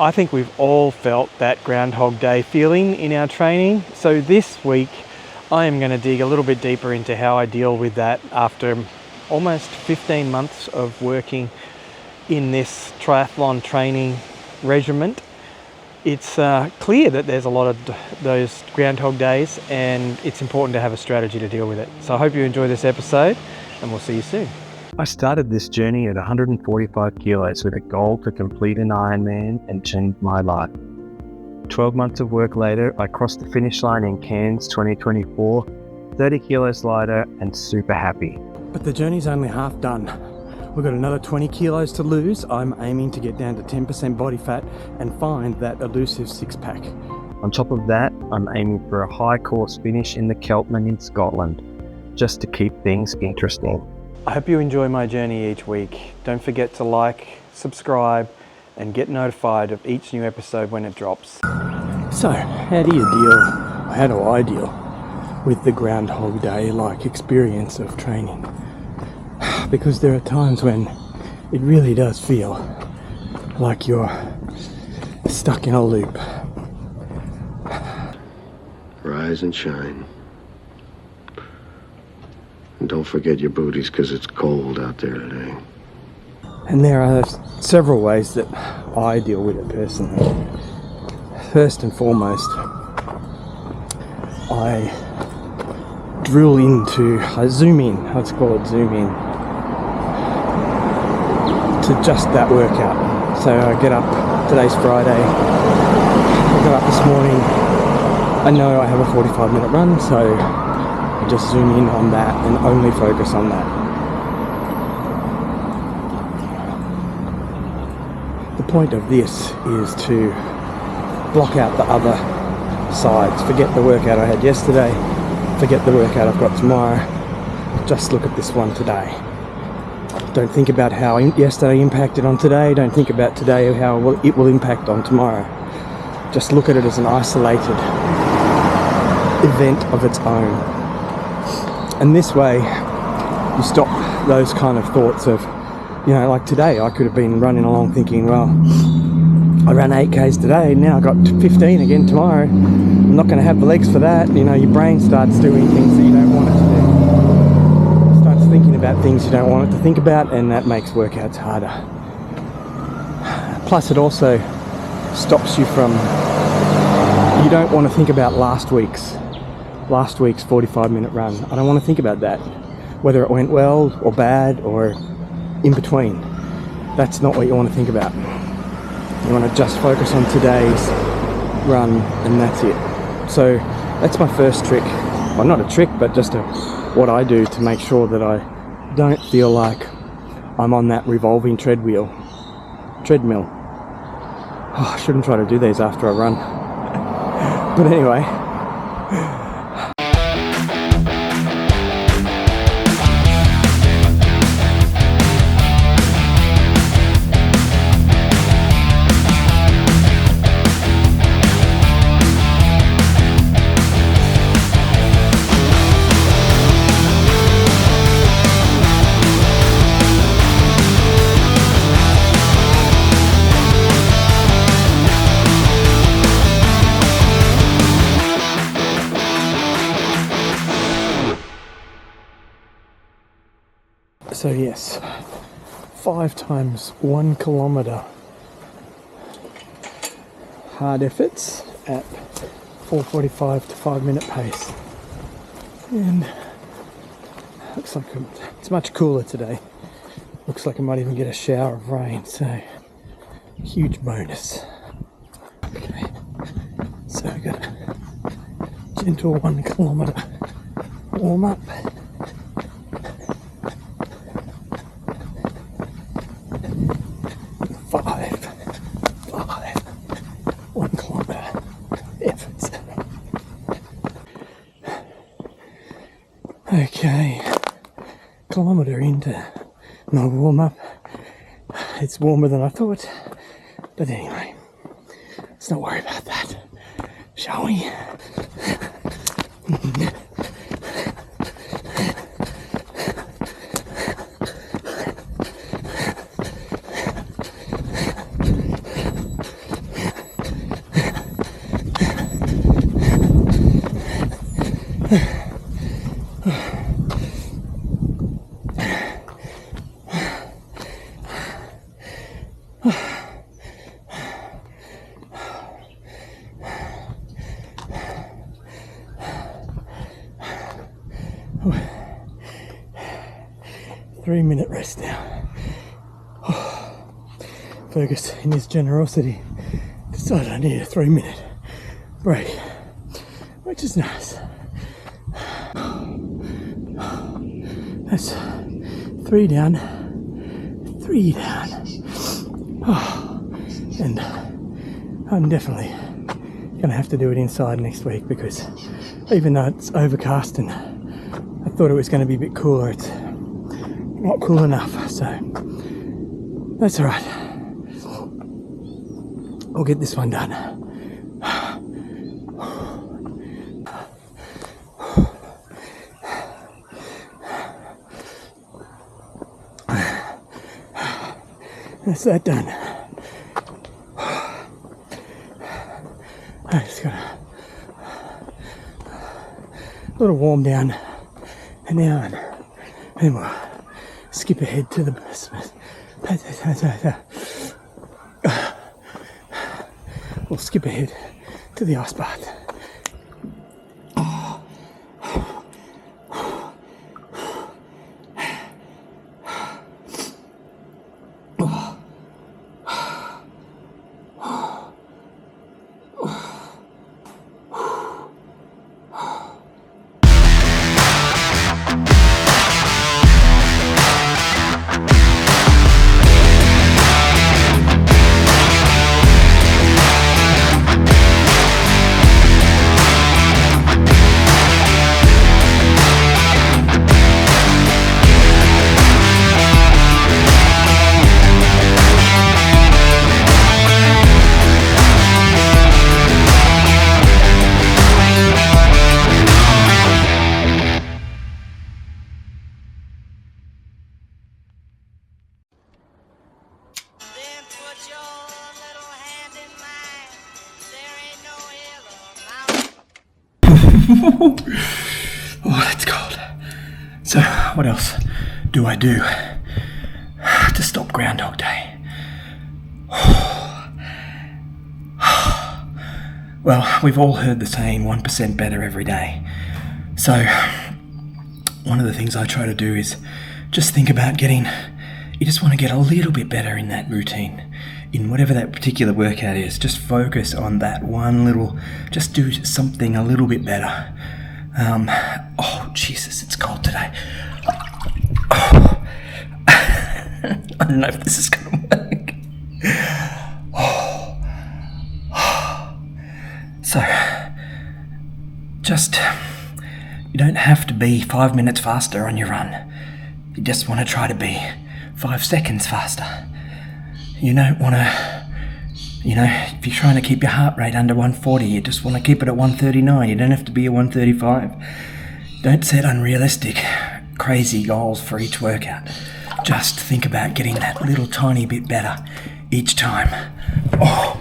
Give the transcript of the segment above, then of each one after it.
I think we've all felt that Groundhog Day feeling in our training. So this week, I am going to dig a little bit deeper into how I deal with that after almost 15 months of working in this triathlon training regiment. It's clear that there's a lot of those Groundhog Days, and it's important to have a strategy to deal with it. So I hope you enjoy this episode, and we'll see you soon. I started this journey at 145 kilos with a goal to complete an ironman and change my life. 12 months of work later, I crossed the finish line in Cairns 2024, 30 kilos lighter and super happy. But the journey's only half done. We've got another 20 kilos to lose. I'm aiming to get down to 10% body fat and find that elusive six-pack. On top of that, I'm aiming for a high course finish in the Keltman in Scotland, just to keep things interesting. I hope you enjoy my journey each week. Don't forget to like, subscribe, and get notified of each new episode when it drops. So, how do I deal with the Groundhog Day-like experience of training? Because there are times when it really does feel like you're stuck in a loop. Rise and shine. And don't forget your booties, because it's cold out there today. And there are several ways that I deal with it personally. First and foremost, I zoom in, let's call it zoom in, to just that workout. So I get up, today's Friday, I got up this morning, I know I have a 45-minute run, so I just zoom in on that and only focus on that. The point of this is to block out the other sides. Forget the workout I had yesterday, forget the workout I've got tomorrow, just look at this one today. Don't think about how yesterday impacted on today, don't think about today how it will impact on tomorrow. Just look at it as an isolated event of its own. And this way, you stop those kind of thoughts of, like today, I could have been running along thinking, well, I ran 8Ks today, now I got 15 again tomorrow. I'm not going to have the legs for that. Your brain starts doing things that you don't want it to do. Thinking about things you don't want it to think about, and that makes workouts harder. Plus it also stops you from, you don't want to think about last week's 45-minute run. I don't want to think about that, whether it went well or bad or in between. That's not what you want to think about. You want to just focus on today's run, and that's it. So that's my first trick. Well, not a trick, but just what I do to make sure that I don't feel like I'm on that revolving treadmill. Oh, I shouldn't try to do these after I run. But anyway. So yes, 5 times 1 kilometre hard efforts at 4:45 to 5-minute pace, and looks like it's much cooler today. Looks like I might even get a shower of rain, so huge bonus. Okay, so I got a gentle 1 kilometre warm up. 1 kilometre efforts. Okay, kilometre into my warm up. It's warmer than I thought, but anyway, let's not worry about that, shall we? Three-minute rest now. Fergus, in his generosity, decided I need a 3-minute break, which is nice. That's 3 down, 3 down. And I'm definitely going to have to do it inside next week, because even though it's overcast and I thought it was going to be a bit cooler, it's not cool enough, so that's alright. I'll get this one done. That's that done. I just got a little warm down and now, and then we'll skip ahead to the we'll skip ahead to the ice bath. Oh, that's cold. So, what else do I do to stop Groundhog Day? Well, we've all heard the saying 1% better every day. So, one of the things I try to do is just think about you just want to get a little bit better in that routine. In whatever that particular workout is, just focus on that one little, just do something a little bit better. Oh, Jesus, it's cold today. Oh. I don't know if this is going to work. So, you don't have to be 5 minutes faster on your run. You just want to try to be 5 seconds faster. You don't want to, if you're trying to keep your heart rate under 140, you just want to keep it at 139. You don't have to be at 135. Don't set unrealistic, crazy goals for each workout. Just think about getting that little tiny bit better each time. Oh,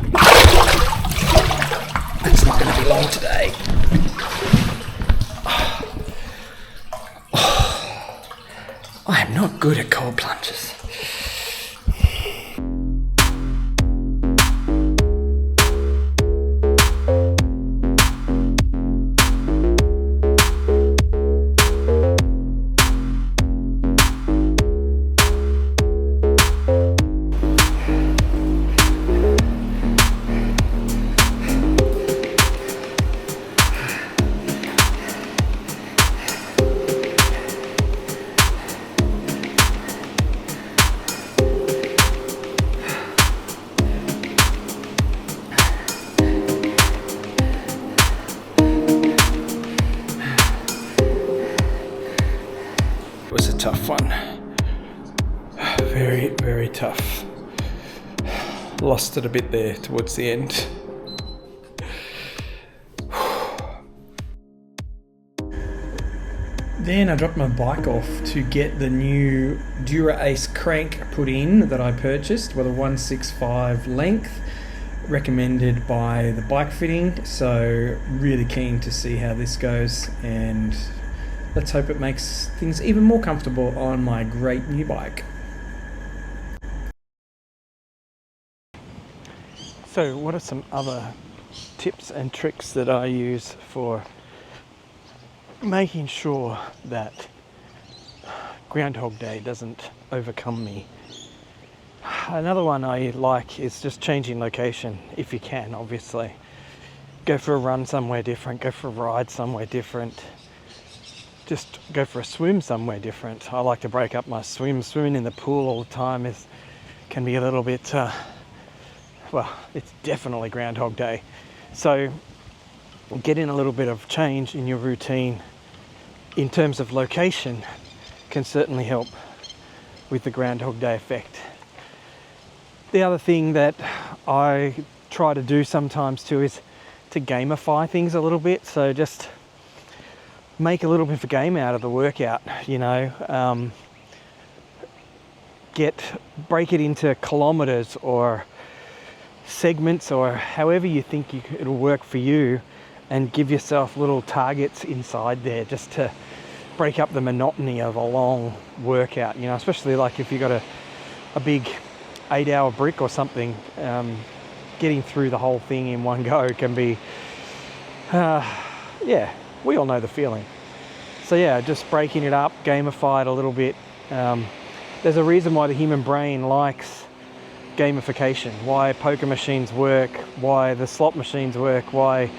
that's not going to be long today. I am not good at cold plunges. It was a tough one. Very, very tough. Lost it a bit there towards the end. Then I dropped my bike off to get the new Dura Ace crank put in that I purchased with a 165 length, recommended by the bike fitting. So really keen to see how this goes, and let's hope it makes things even more comfortable on my great new bike. So what are some other tips and tricks that I use for making sure that Groundhog Day doesn't overcome me? Another one I like is just changing location if you can, obviously. Go for a run somewhere different, go for a ride somewhere different, just go for a swim somewhere different. I like to break up my swimming in the pool all the time can be a little bit, well, it's definitely Groundhog Day. So getting a little bit of change in your routine in terms of location can certainly help with the Groundhog Day effect. The other thing that I try to do sometimes too is to gamify things a little bit. So just make a little bit of a game out of the workout, break it into kilometers or segments or however you think it'll work for you, and give yourself little targets inside there just to break up the monotony of a long workout, especially like if you've got a big 8-hour brick or something, getting through the whole thing in one go can be, we all know the feeling. So yeah, just breaking it up, gamify it a little bit. There's a reason why the human brain likes gamification, why poker machines work, why the slot machines work, why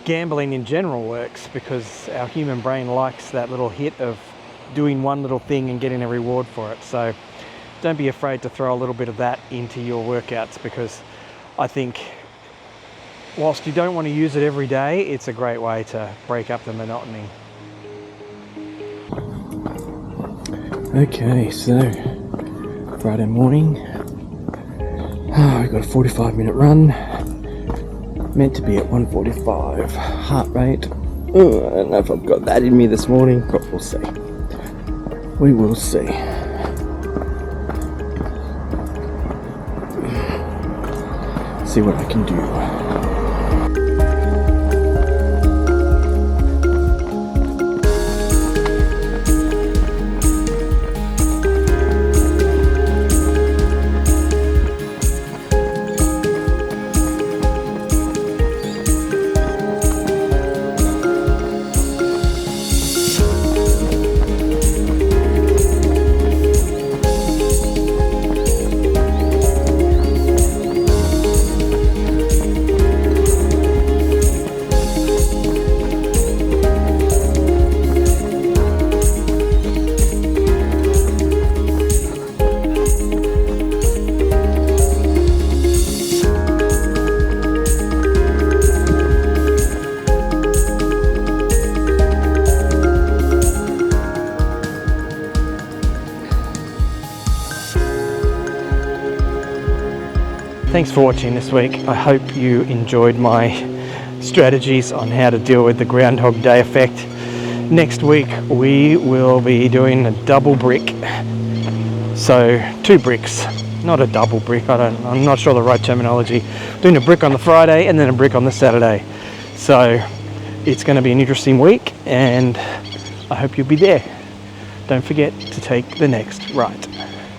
gambling in general works, because our human brain likes that little hit of doing one little thing and getting a reward for it. So don't be afraid to throw a little bit of that into your workouts, because I think whilst you don't want to use it every day, it's a great way to break up the monotony. Okay, so Friday morning, I got a 45-minute run, meant to be at 145 heart rate. I don't know if I've got that in me this morning, but we'll see. We will see. See what I can do. Thanks for watching this week. I hope you enjoyed my strategies on how to deal with the Groundhog Day effect. Next week we will be doing a double brick. So 2 bricks, not a double brick. I'm not sure the right terminology. Doing a brick on the Friday and then a brick on the Saturday. So it's going to be an interesting week, and I hope you'll be there. Don't forget to take the next right.